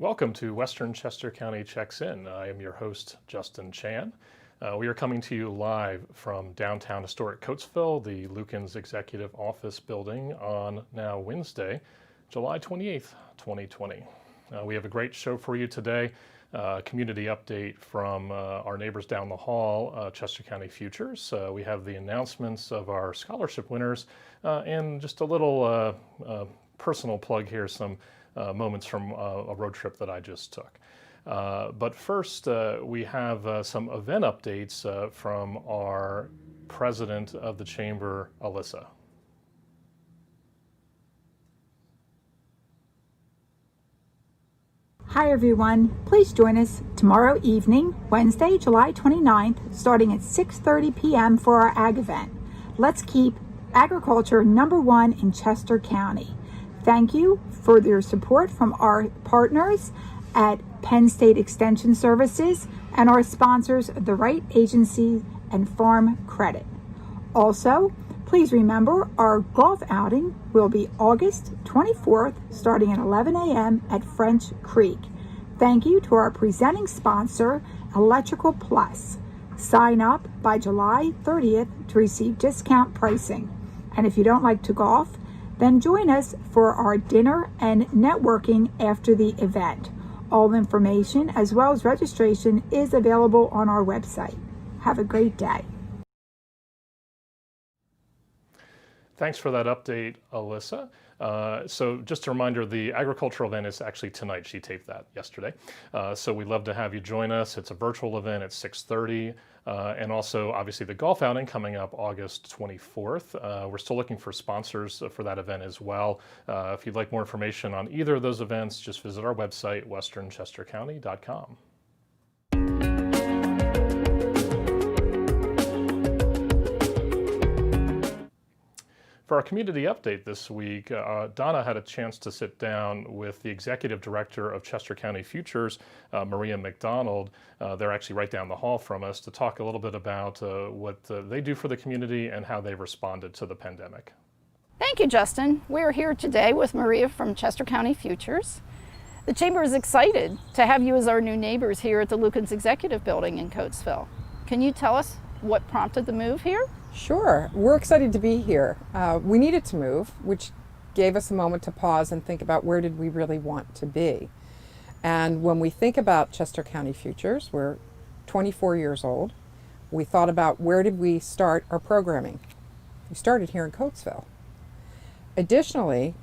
Welcome to Western Chester County Checks In. I am your host, Justin Chan. We are coming to you live from downtown historic Coatesville, the Lukens Executive Office building on now Wednesday, July 28th, 2020. We have a great show for you today. Community update from our neighbors down the hall, Chester County Futures. We have the announcements of our scholarship winners and just a little personal plug here, some moments from a road trip that I just took. But first, we have some event updates from our president of the chamber, Alyssa. Hi everyone, please join us tomorrow evening, Wednesday, July 29th, starting at 6:30 p.m. for our ag event. Let's keep agriculture #1 in Chester County. Thank you for your support from our partners at Penn State Extension Services and our sponsors, the Right Agency and Farm Credit. Also, please remember our golf outing will be August 24th, starting at 11 a.m. at French Creek. Thank you to our presenting sponsor, Electrical Plus. Sign up by July 30th to receive discount pricing. And if you don't like to golf, then join us for our dinner and networking after the event. All information as well as registration is available on our website. Have a great day. Thanks for that update, Alyssa. So just a reminder, the agricultural event is actually tonight. She taped that yesterday. So we'd love to have you join us. It's a virtual event at 6:30. And also, obviously, the golf outing coming up August 24th. We're still looking for sponsors for that event as well. If you'd like more information on either of those events, just visit our website, westernchestercounty.com. For our community update this week, Donna had a chance to sit down with the executive director of Chester County Futures, Maria McDonald. They're actually right down the hall from us to talk a little bit about what they do for the community and how they've responded to the pandemic. Thank you, Justin. We're here today with Maria from Chester County Futures. The Chamber is excited to have you as our new neighbors here at the Lukens Executive Building in Coatesville. Can you tell us what prompted the move here? Sure. We're excited to be here. We needed to move, which gave us a moment to pause and think about where did we really want to be. And when we think about Chester County Futures, we're 24 years old. We thought about where did we start our programming. We started here in Coatesville. Additionally,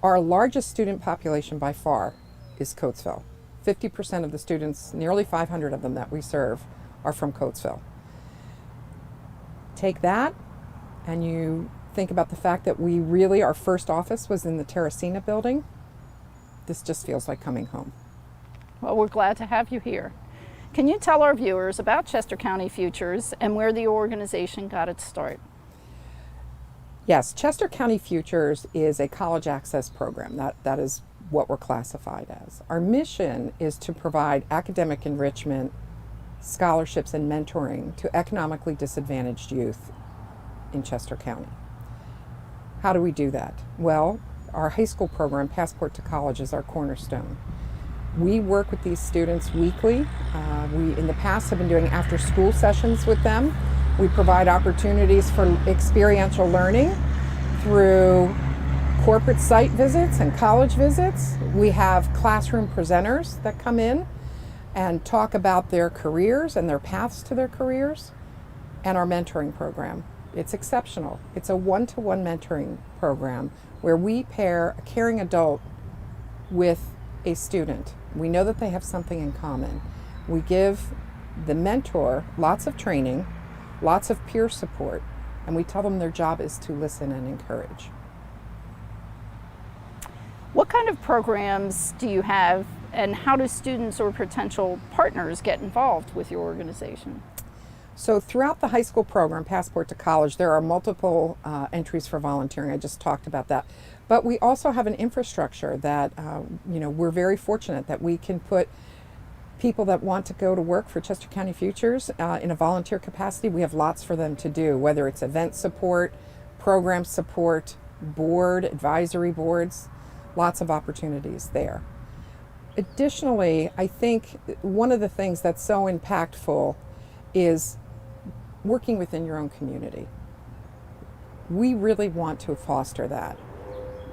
our largest student population by far is Coatesville. 50% of the students, nearly 500 of them that we serve, are from Coatesville. Take that and you think about the fact that our first office was in the Terracina building. This just feels like coming home. Well, we're glad to have you here. Can you tell our viewers about Chester County Futures and where the organization got its start? Yes, Chester County Futures is a college access program. That is what we're classified as. Our mission is to provide academic enrichment, scholarships, and mentoring to economically disadvantaged youth in Chester County. How do we do that? Well, our high school program, Passport to College, is our cornerstone. We work with these students weekly. We, in the past, have been doing after-school sessions with them. We provide opportunities for experiential learning through corporate site visits and college visits. We have classroom presenters that come in and talk about their careers and their paths to their careers, and our mentoring program. It's exceptional. It's a one-to-one mentoring program where we pair a caring adult with a student. We know that they have something in common. We give the mentor lots of training, lots of peer support, and we tell them their job is to listen and encourage. What kind of programs do you have, and how do students or potential partners get involved with your organization? So throughout the high school program, Passport to College, there are multiple entries for volunteering. I just talked about that. But we also have an infrastructure that, we're very fortunate that we can put people that want to go to work for Chester County Futures in a volunteer capacity. We have lots for them to do, whether it's event support, program support, board, advisory boards, lots of opportunities there. Additionally, I think one of the things that's so impactful is working within your own community. We really want to foster that.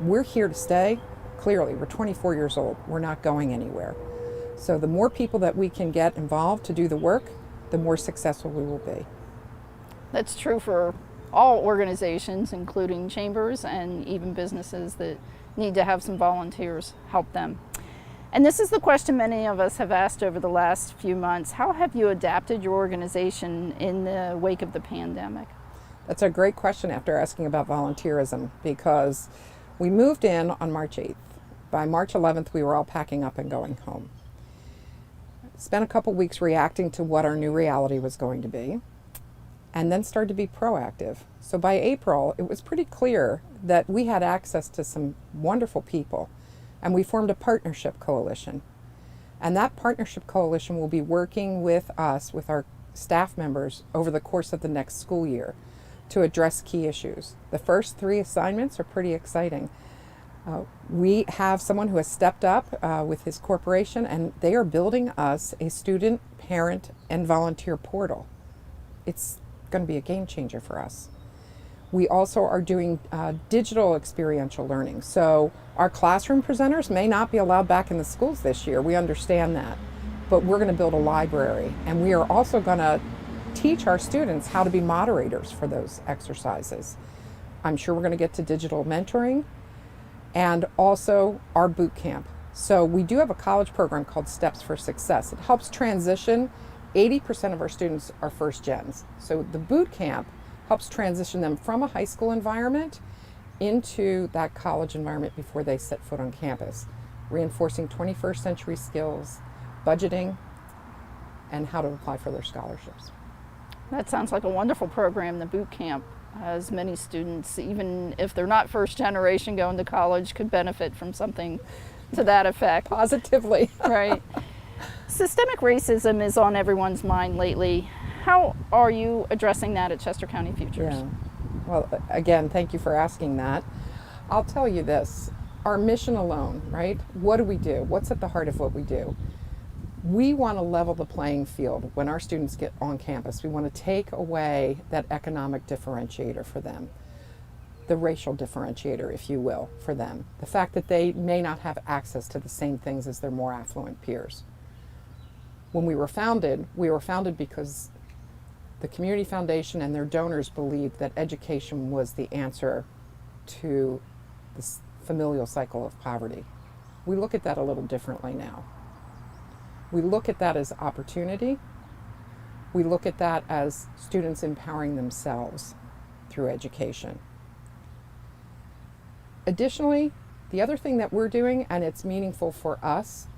We're here to stay. Clearly, we're 24 years old. We're not going anywhere. So the more people that we can get involved to do the work, the more successful we will be. That's true for all organizations, including chambers and even businesses that need to have some volunteers help them. And this is the question many of us have asked over the last few months. How have you adapted your organization in the wake of the pandemic? That's a great question after asking about volunteerism, because we moved in on March 8th. By March 11th, we were all packing up and going home. Spent a couple weeks reacting to what our new reality was going to be, and then started to be proactive. So by April, it was pretty clear that we had access to some wonderful people, and we formed a partnership coalition. And that partnership coalition will be working with us, with our staff members, over the course of the next school year to address key issues. The first 3 assignments are pretty exciting. We have someone who has stepped up with his corporation, and they are building us a student, parent, and volunteer portal. It's going to be a game changer for us. We also are doing digital experiential learning. So our classroom presenters may not be allowed back in the schools this year. We understand that. But we're going to build a library, and we are also going to teach our students how to be moderators for those exercises. I'm sure we're going to get to digital mentoring, and also our boot camp. So we do have a college program called Steps for Success. It helps transition. 80% of our students are first gens. So the boot camp helps transition them from a high school environment into that college environment before they set foot on campus, reinforcing 21st century skills, budgeting, and how to apply for their scholarships. That sounds like a wonderful program. The boot camp has many students, even if they're not first generation going to college, could benefit from something to that effect. Positively. Right. Systemic racism is on everyone's mind lately. How are you addressing that at Chester County Futures? Yeah. Well, again, thank you for asking that. I'll tell you this, our mission alone, right? What do we do? What's at the heart of what we do? We want to level the playing field when our students get on campus. We want to take away that economic differentiator for them, the racial differentiator, if you will, for them. The fact that they may not have access to the same things as their more affluent peers. When we were founded because the Community Foundation and their donors believed that education was the answer to this familial cycle of poverty. We look at that a little differently now. We look at that as opportunity. We look at that as students empowering themselves through education. Additionally, the other thing that we're doing, and it's meaningful for us,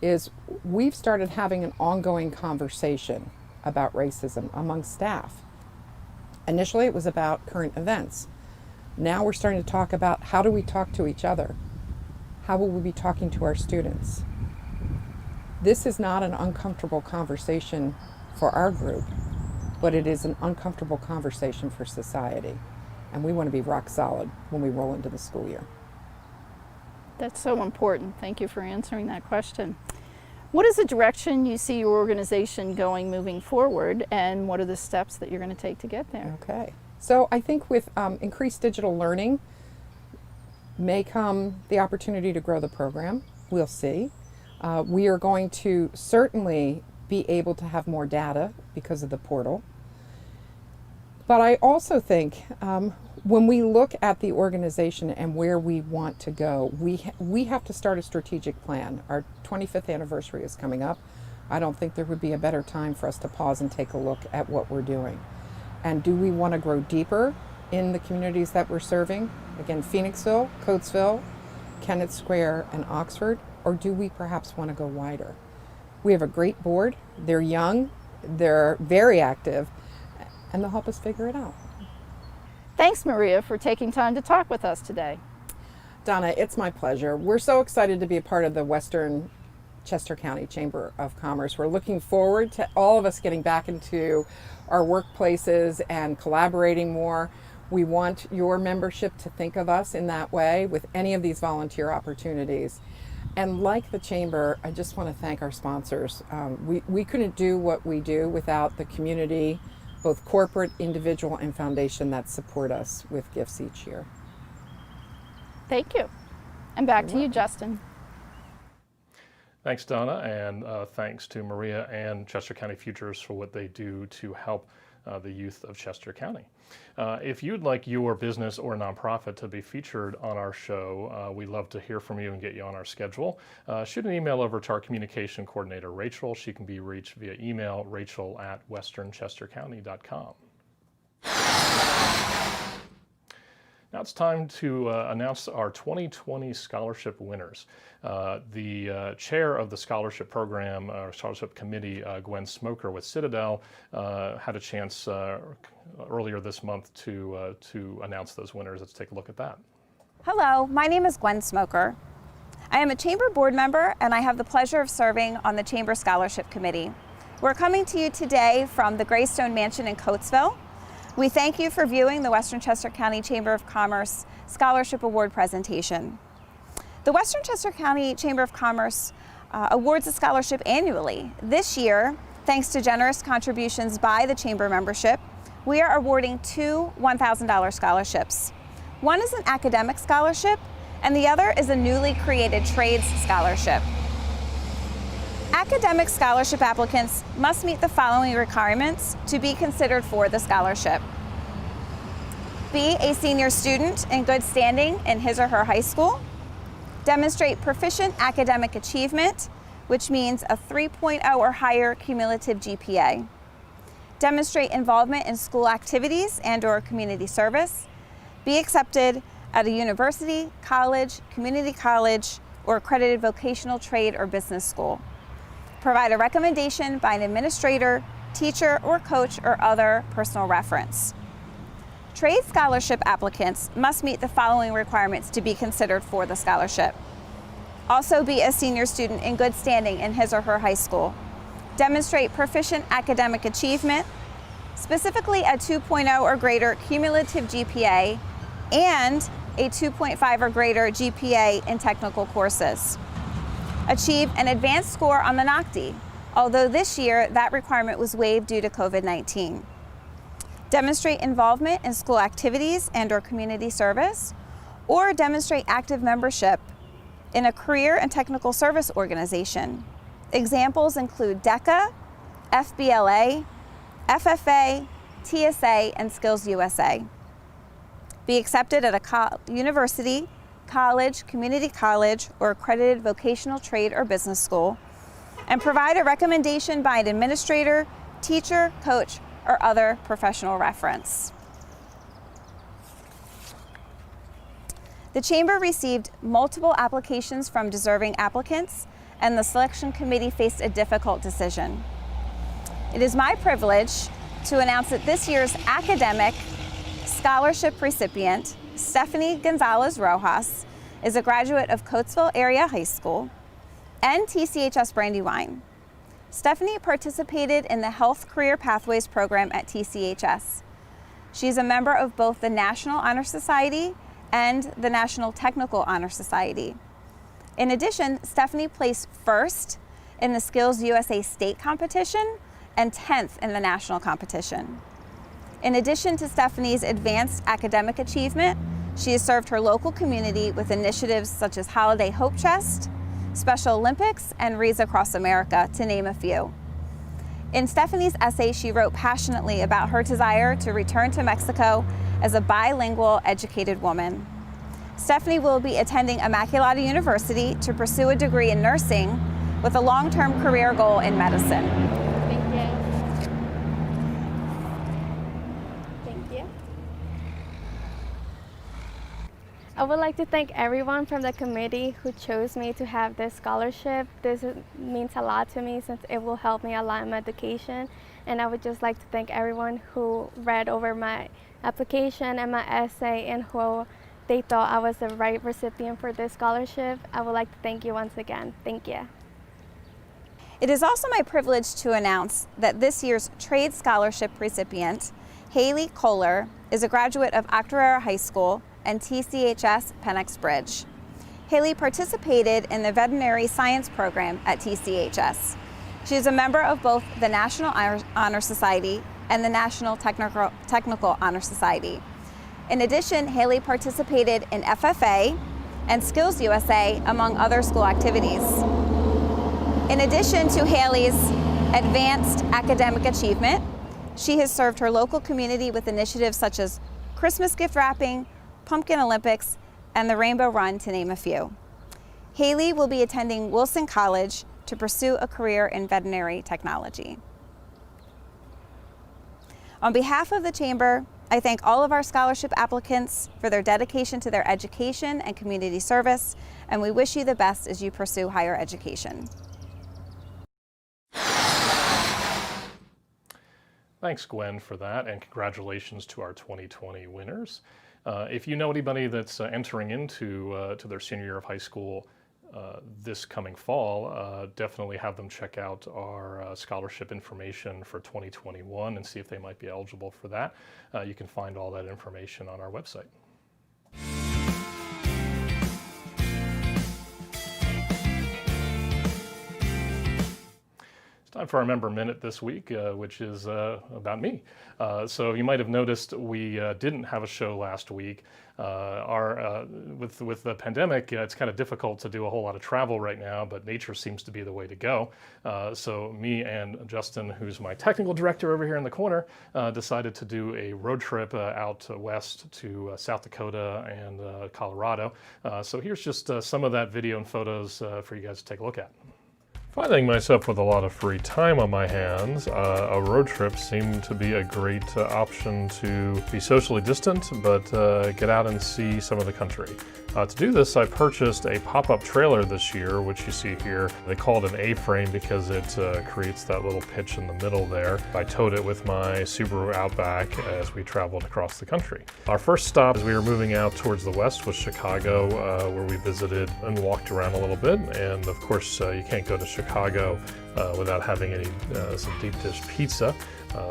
is we've started having an ongoing conversation about racism among staff. Initially, it was about current events. Now we're starting to talk about how do we talk to each other? How will we be talking to our students? This is not an uncomfortable conversation for our group, but it is an uncomfortable conversation for society. And we want to be rock solid when we roll into the school year. That's so important. Thank you for answering that question. What is the direction you see your organization going moving forward, and what are the steps that you're going to take to get there? Okay. So I think with increased digital learning may come the opportunity to grow the program. We'll see. We are going to certainly be able to have more data because of the portal. But I also think when we look at the organization and where we want to go, we have to start a strategic plan. Our 25th anniversary is coming up. I don't think there would be a better time for us to pause and take a look at what we're doing. And do we want to grow deeper in the communities that we're serving? Again, Phoenixville, Coatesville, Kennett Square, and Oxford. Or do we perhaps want to go wider? We have a great board. They're young, they're very active, and they'll help us figure it out. Thanks, Maria, for taking time to talk with us today. Donna, it's my pleasure. We're so excited to be a part of the Western Chester County Chamber of Commerce. We're looking forward to all of us getting back into our workplaces and collaborating more. We want your membership to think of us in that way with any of these volunteer opportunities. And like the Chamber, I just want to thank our sponsors. We couldn't do what we do without the community, both corporate, individual, and foundation that support us with gifts each year. Thank you. And back to you, Justin. Thanks, Donna, and thanks to Maria and Chester County Futures for what they do to help the youth of Chester County. If you'd like your business or nonprofit to be featured on our show, we'd love to hear from you and get you on our schedule. Shoot an email over to our communication coordinator, Rachel. She can be reached via email, rachel@westernchestercounty.com. Now it's time to announce our 2020 scholarship winners. The chair of the scholarship program, scholarship committee, Gwen Smoker with Citadel, had a chance earlier this month to announce those winners. Let's take a look at that. Hello, my name is Gwen Smoker. I am a Chamber board member and I have the pleasure of serving on the Chamber Scholarship Committee. We're coming to you today from the Greystone Mansion in Coatesville. We thank you for viewing the Western Chester County Chamber of Commerce Scholarship Award presentation. The Western Chester County Chamber of Commerce awards a scholarship annually. This year, thanks to generous contributions by the Chamber membership, we are awarding two $1,000 scholarships. One is an academic scholarship, and the other is a newly created trades scholarship. Academic scholarship applicants must meet the following requirements to be considered for the scholarship. Be a senior student in good standing in his or her high school. Demonstrate proficient academic achievement, which means a 3.0 or higher cumulative GPA. Demonstrate involvement in school activities and/or community service. Be accepted at a university, college, community college, or accredited vocational trade or business school. Provide a recommendation by an administrator, teacher, or coach, or other personal reference. Trade scholarship applicants must meet the following requirements to be considered for the scholarship. Also be a senior student in good standing in his or her high school. Demonstrate proficient academic achievement, specifically a 2.0 or greater cumulative GPA and a 2.5 or greater GPA in technical courses. Achieve an advanced score on the NOCTI, although this year that requirement was waived due to COVID-19. Demonstrate involvement in school activities and/or community service, or demonstrate active membership in a career and technical service organization. Examples include DECA, FBLA, FFA, TSA, and Skills USA. Be accepted at a university, college, community college, or accredited vocational trade or business school, and provide a recommendation by an administrator, teacher, coach, or other professional reference. The Chamber received multiple applications from deserving applicants, and the selection committee faced a difficult decision. It is my privilege to announce that this year's academic scholarship recipient, Stephanie Gonzalez Rojas, is a graduate of Coatesville Area High School and TCHS Brandywine. Stephanie participated in the Health Career Pathways program at TCHS. She's a member of both the National Honor Society and the National Technical Honor Society. In addition, Stephanie placed first in the Skills USA state competition and 10th in the national competition. In addition to Stephanie's advanced academic achievement, she has served her local community with initiatives such as Holiday Hope Chest, Special Olympics, and Reads Across America, to name a few. In Stephanie's essay, she wrote passionately about her desire to return to Mexico as a bilingual, educated woman. Stephanie will be attending Immaculata University to pursue a degree in nursing with a long-term career goal in medicine. Thank you. Thank you. I would like to thank everyone from the committee who chose me to have this scholarship. This means a lot to me since it will help me a lot in my education. And I would just like to thank everyone who read over my application and my essay and who they thought I was the right recipient for this scholarship. I would like to thank you once again. Thank you. It is also my privilege to announce that this year's trade scholarship recipient, Haley Kohler, is a graduate of Octorara High School and TCHS Pennex Bridge. Haley participated in the Veterinary Science program at TCHS. She is a member of both the National Honor Society and the National Technical Honor Society. In addition, Haley participated in FFA and Skills USA, among other school activities. In addition to Haley's advanced academic achievement, she has served her local community with initiatives such as Christmas gift wrapping, Pumpkin Olympics, and the Rainbow Run, to name a few. Haley will be attending Wilson College to pursue a career in veterinary technology. On behalf of the Chamber, I thank all of our scholarship applicants for their dedication to their education and community service, and we wish you the best as you pursue higher education. Thanks, Gwen, for that, and congratulations to our 2020 winners. If you know anybody that's entering into to their senior year of high school this coming fall, definitely have them check out our scholarship information for 2021 and see if they might be eligible for that. You can find all that information on our website. Time for our Member Minute this week, which is about me. So you might have noticed we didn't have a show last week. With the pandemic, it's kind of difficult to do a whole lot of travel right now, but nature seems to be the way to go. So me and Justin, who's my technical director over here in the corner, decided to do a road trip out west to South Dakota and Colorado. So here's just some of that video and photos for you guys to take a look at. Finding myself with a lot of free time on my hands, a road trip seemed to be a great option to be socially distant, but get out and see some of the country. To do this, I purchased a pop-up trailer this year, which you see here. They call it an A-frame because it creates that little pitch in the middle there. I towed it with my Subaru Outback as we traveled across the country. Our first stop as we were moving out towards the west was Chicago, where we visited and walked around a little bit. And of course, you can't go to Chicago without having some deep dish pizza.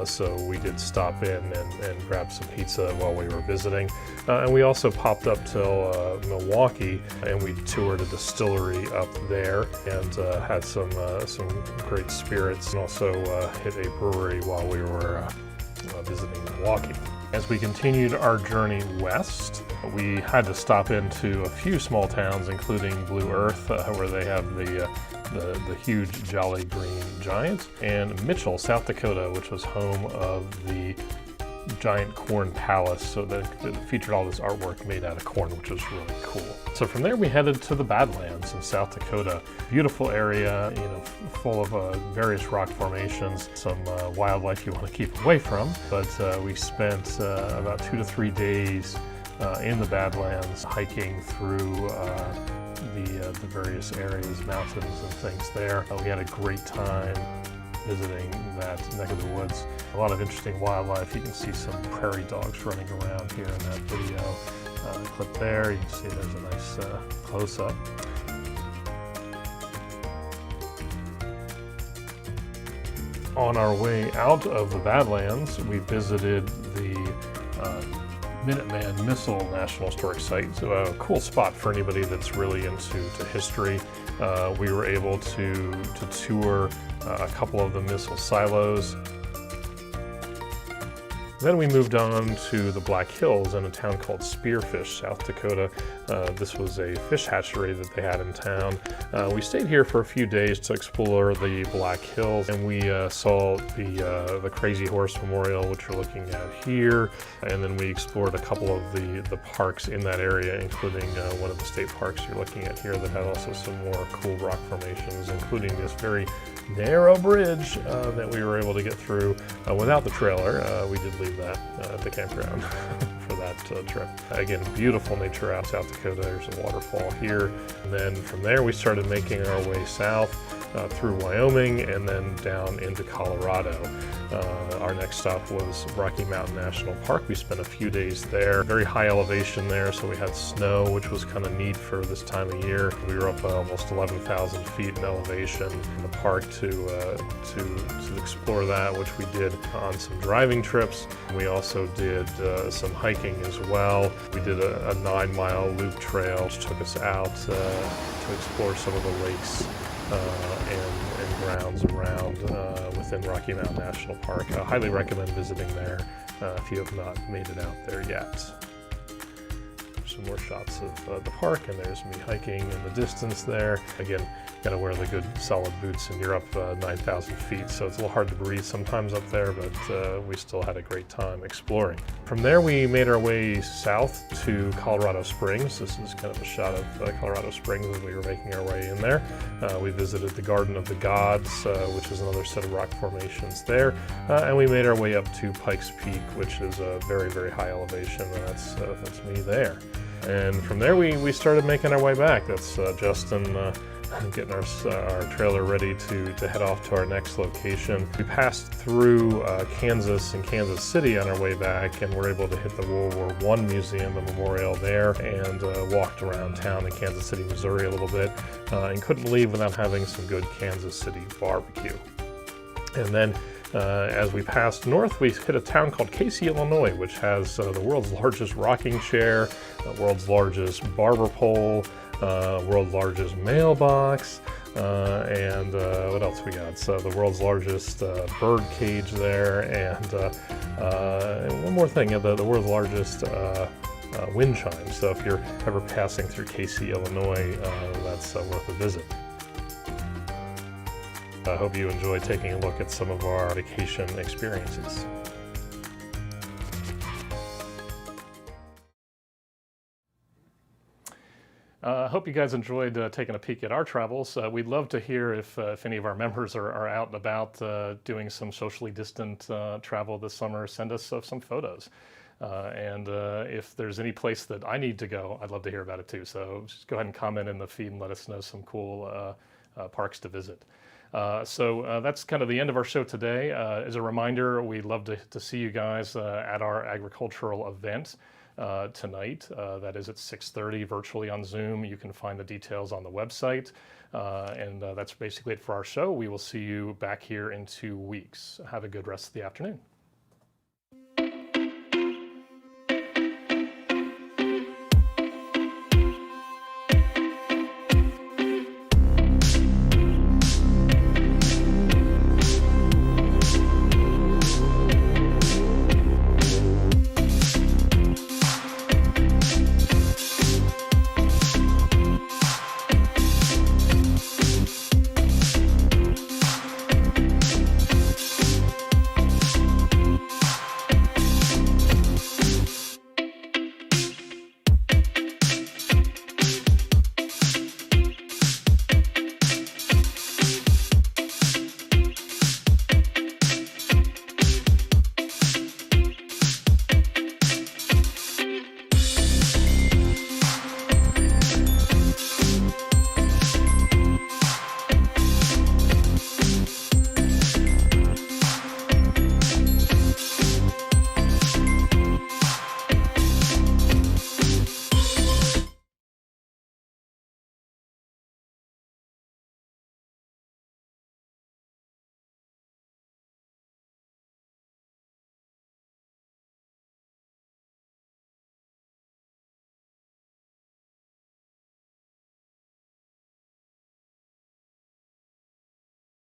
So we did stop in and grab some pizza while we were visiting. And we also popped up till Milwaukee, and we toured a distillery up there and had some great spirits, and also hit a brewery while we were visiting Milwaukee. As we continued our journey west, we had to stop into a few small towns, including Blue Earth, where they have the huge Jolly Green Giant, and Mitchell, South Dakota, which was home of the giant corn palace. So that featured all this artwork made out of corn, which was really cool. So from there we headed to the Badlands in South Dakota. Beautiful area, full of various rock formations, some wildlife you want to keep away from. But we spent about 2 to 3 days in the Badlands, hiking through the various areas, mountains and things there. We had a great time visiting that neck of the woods. A lot of interesting wildlife. You can see some prairie dogs running around here in that video clip there. You can see there's a nice close-up. On our way out of the Badlands, we visited the Minuteman Missile National Historic Site. So a cool spot for anybody that's really into history. We were able to tour a couple of the missile silos. Then we moved on to the Black Hills in a town called Spearfish, South Dakota. This was a fish hatchery that they had in town. We stayed here for a few days to explore the Black Hills, and we saw the Crazy Horse Memorial, which you're looking at here. And then we explored a couple of the parks in that area, including one of the state parks you're looking at here that had also some more cool rock formations, including this very narrow bridge that we were able to get through without the trailer. We did leave that at the campground for that trip. Again, beautiful nature out South Dakota. There's a waterfall here. And then from there we started making our way south through Wyoming and then down into Colorado. Our next stop was Rocky Mountain National Park. We spent a few days there. Very high elevation there, so we had snow, which was kind of neat for this time of year. We were up almost 11,000 feet in elevation in the park to explore that, which we did on some driving trips. We also did some hiking as well. We did a 9-mile loop trail, which took us out to explore some of the lakes and grounds around within Rocky Mountain National Park. I highly recommend visiting there if you have not made it out there yet. Some more shots of the park, and there's me hiking in the distance there. Again, gotta wear the good solid boots, and you're up 9,000 feet, so it's a little hard to breathe sometimes up there, but we still had a great time exploring. From there, we made our way south to Colorado Springs. This is kind of a shot of Colorado Springs as we were making our way in there. We visited the Garden of the Gods, which is another set of rock formations there, and we made our way up to Pikes Peak, which is a very, very high elevation, and that's me there. And from there, we started making our way back. That's Justin getting our trailer ready to head off to our next location. We passed through Kansas and Kansas City on our way back, and were able to hit the World War I Museum and Memorial there, and walked around town in Kansas City, Missouri a little bit, and couldn't leave without having some good Kansas City barbecue. And then as we passed north, we hit a town called Casey, Illinois, which has the world's largest rocking chair, the world's largest barber pole, world's largest mailbox, and what else we got? So the world's largest bird cage there, and one more thing, the world's largest wind chime. So if you're ever passing through Casey, Illinois, that's worth a visit. I hope you enjoy taking a look at some of our vacation experiences. I hope you guys enjoyed taking a peek at our travels. We'd love to hear if any of our members are out and about doing some socially distant travel this summer. Send us some photos. And if there's any place that I need to go, I'd love to hear about it too. So just go ahead and comment in the feed and let us know some cool parks to visit. So that's kind of the end of our show today. As a reminder, we'd love to see you guys at our agricultural event tonight. That is at 6:30 virtually on Zoom. You can find the details on the website. And that's basically it for our show. We will see you back here in 2 weeks. Have a good rest of the afternoon.